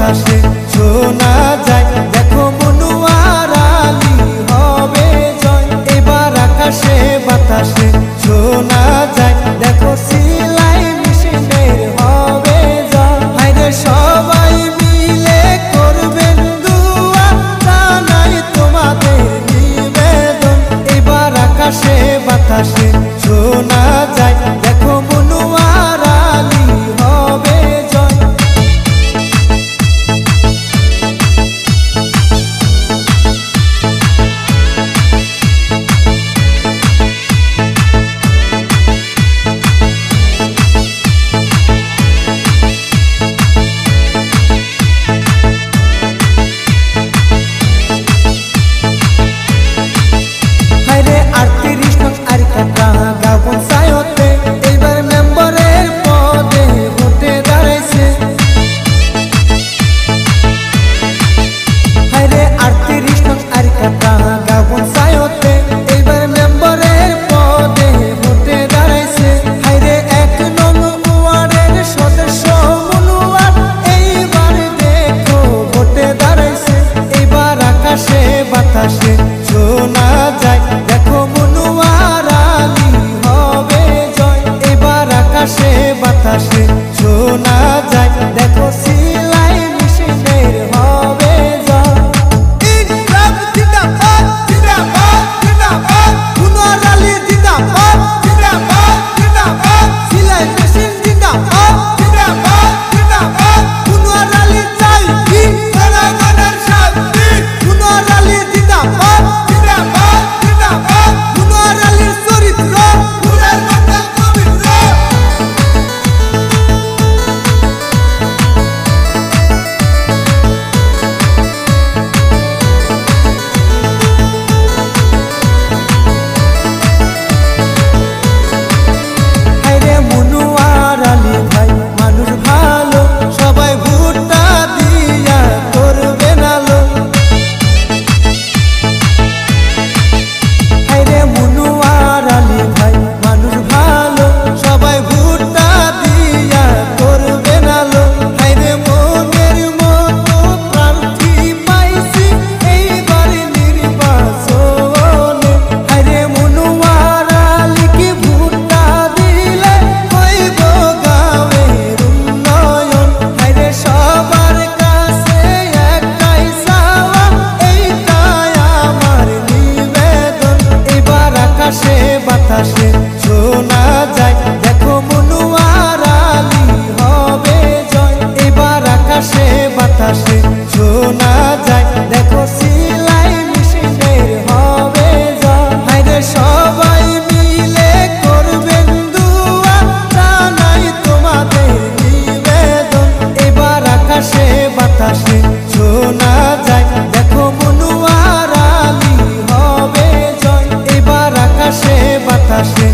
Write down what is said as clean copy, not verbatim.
বাতাসে শোনা যায়, দেখো মনুয়ার আলী হবে জয়। এবার আকাশে বাতাসে শোনা যায়, দেখো সিলাই মেশিনের হবে জয়। হায়রে সবাই মিলে করবেন দুয়া, জানাই তোমাদের নিবেদন। এবার আকাশে বাতাসে শোনা যায়, দেখো মনুয়ার আলী হবে জয়। বাতাসে শোনা যায়, দেখো মনুয়ার আলী হবে জয়। এবার আকাশে বাতাসে শোনা যায়, দেখো সিলাই মেশিনের হবে জয়। ইনকলাব জিন্দাবাদ জিন্দাবাদ জিন্দাবাদ, মনুয়ার আলী জিন্দাবাদ জিন্দাবাদ জিন্দাবাদ, সিলাই মেশিন জিন্দাবাদ জিন্দাবাদ জিন্দাবাদ। মনুয়ার আলী চাই কি জনগণের শান্তি, মনুয়ার আলী জিন্দাবাদ জিন্দাবাদ জিন্দাবাদ। মনুয়ার আলীর চরিত্র ফুলের মতো পবিত্র। হায়রে মনুয়ার আলী ভাই মানুষ ভালো, সবাই ভোটটা দিয়া করবেন আলো। হায়রে মনুয়ার আলী ভাই মানুষ ভালো, সবাই ভোটটা দিয়া করবেন আলো। হায়রে মনের মতো প্রার্থী পাইছি এইবার নির্বাচনে। হায়রে মনুয়ার আলীকে ভোটটা দিলে হইব গাঁয়ের উন্নয়ন। হায়রে সবার কাছে একটাই চাওয়া, এইটাই আমার নিবেদন। এবার আকাশে বাতাসে শোনা যায়, দেখো মনুয়ার আলী হবে জয়। এবার আকাশে বাতাসে শোনা যায়, দেখো সিলাই মেশিনের হবে জয়। হায়রে সবাই মিলে করবেন দুয়া, জানাই তোমাদের নিবেদন। এবার আকাশে বাতাসে শোনা যায়, দেখো মনুয়ার আলী হবে জয়। এবার আকাশে বাতাসে